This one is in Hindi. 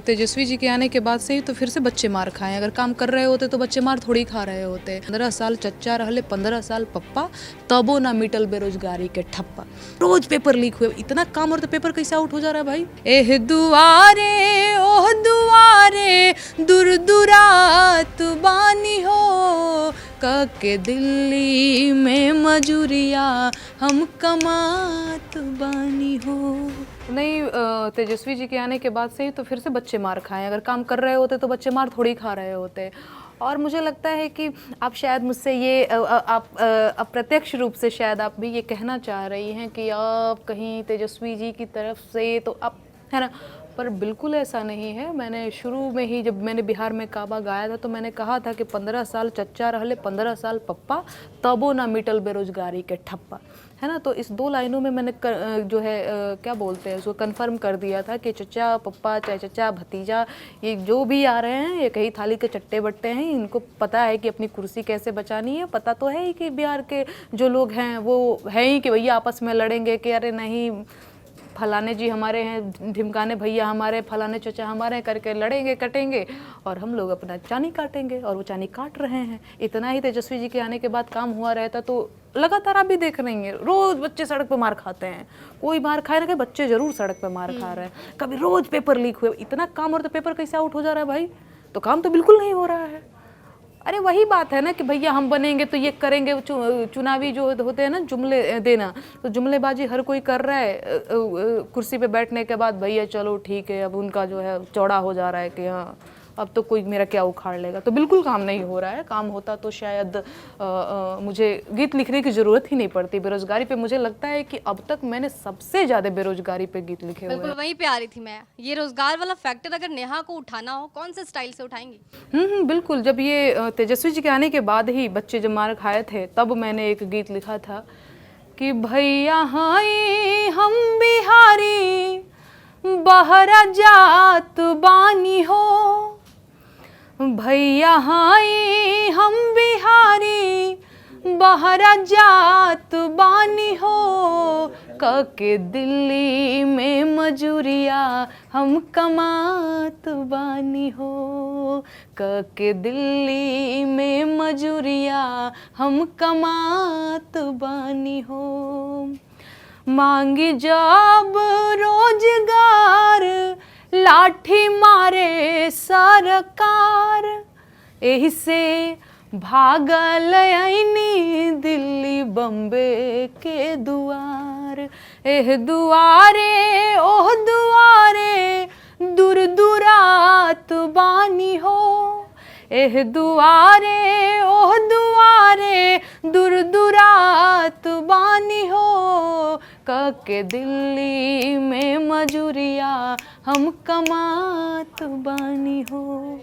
तेजस्वी जी के आने के बाद से ही तो फिर से बच्चे मार खाए। अगर काम कर रहे होते तो बच्चे मार थोड़ी खा रहे होते। 15 साल चच्चा रहले 15 साल पप्पा, तबो ना मिटल बेरोजगारी के ठप्पा। रोज पेपर लीक हुए, इतना काम और तो पेपर कैसे आउट हो जा रहा है भाई। एह दुआरे ओह दुआरे दूर दुरात बानी हो, के दिल्ली में मजूरिया हम कमात बानी हो। नहीं, तेजस्वी जी के आने के बाद से ही तो फिर से बच्चे मार खाए। अगर काम कर रहे होते तो बच्चे मार थोड़ी खा रहे होते। और मुझे लगता है कि आप शायद मुझसे ये आप अप्रत्यक्ष रूप से शायद आप भी ये कहना चाह रही हैं कि आप कहीं तेजस्वी जी की तरफ से तो आप, है ना, पर बिल्कुल ऐसा नहीं है। मैंने शुरू में ही जब मैंने बिहार में काबा गाया था तो मैंने कहा था कि 15 साल चच्चा रहले 15 साल पप्पा, तबो ना मिटल बेरोजगारी के ठप्पा, है ना। तो इस 2 लाइनों में मैंने जो है क्या बोलते हैं उसको कन्फर्म कर दिया था कि चचा पप्पा चाहे चचा भतीजा ये जो भी आ रहे हैं ये कहीं थाली के चट्टे बट्टे हैं। इनको पता है कि अपनी कुर्सी कैसे बचानी है। पता तो है ही कि बिहार के जो लोग हैं वो है ही कि भैया आपस में लड़ेंगे कि अरे नहीं फलाने जी हमारे हैं, ढिमकाने भैया हमारे, फलाने चचा हमारे करके लड़ेंगे कटेंगे और हम लोग अपना चानी काटेंगे। और वो चानी काट रहे हैं। इतना ही तेजस्वी जी के आने के बाद काम हुआ रहता तो लगातार आप भी देख रही हैं रोज बच्चे सड़क पे मार खाते हैं। कोई मार खाए ना कि बच्चे जरूर सड़क पे मार खा रहे हैं। कभी रोज पेपर लीक हुए, इतना काम और तो पेपर कैसे आउट हो जा रहा है भाई। तो काम तो बिल्कुल नहीं हो रहा है। अरे वही बात है ना कि भैया हम बनेंगे तो ये करेंगे। चुनावी जो होते हैं ना जुमले देना, तो जुमलेबाजी हर कोई कर रहा है। कुर्सी पे बैठने के बाद भैया चलो ठीक है, अब उनका जो है चौड़ा हो जा रहा है कि हाँ अब तो कोई मेरा क्या उखाड़ लेगा। तो बिल्कुल काम नहीं हो रहा है। काम होता तो शायद मुझे गीत लिखने की ज़रूरत ही नहीं पड़ती। बेरोजगारी पे मुझे लगता है कि अब तक मैंने सबसे ज़्यादा बेरोजगारी पे गीत लिखे हुए हैं। बिल्कुल वहीं पे आ रही थी मैं। ये रोजगार वाला फैक्टर अगर नेहा को उठाना हो कौन से स्टाइल से उठाएंगी? बिल्कुल। जब ये तेजस्वी जी के आने के बाद ही बच्चे जब मार खाए थे तब मैंने एक गीत लिखा था कि भैया हाय हम बिहारी बहरा जात बानी हो, भैया हाय हम बिहारी बहरा जात बानी हो, के दिल्ली में मजूरिया हम कमात बानी हो, के दिल्ली में मजूरिया हम कमात बानी हो। मांगी जब रोजगार लाठी मारे सरकार, एही से भागल आईनी दिल्ली बम्बे के दुआर। एह दुआरे ओह दुआरे दूर दुरात बानी हो, एह दुआरे ओह दुआरे दूर दुरात बानी हो, के दिल्ली में मजूरिया हम कमात बानी हो।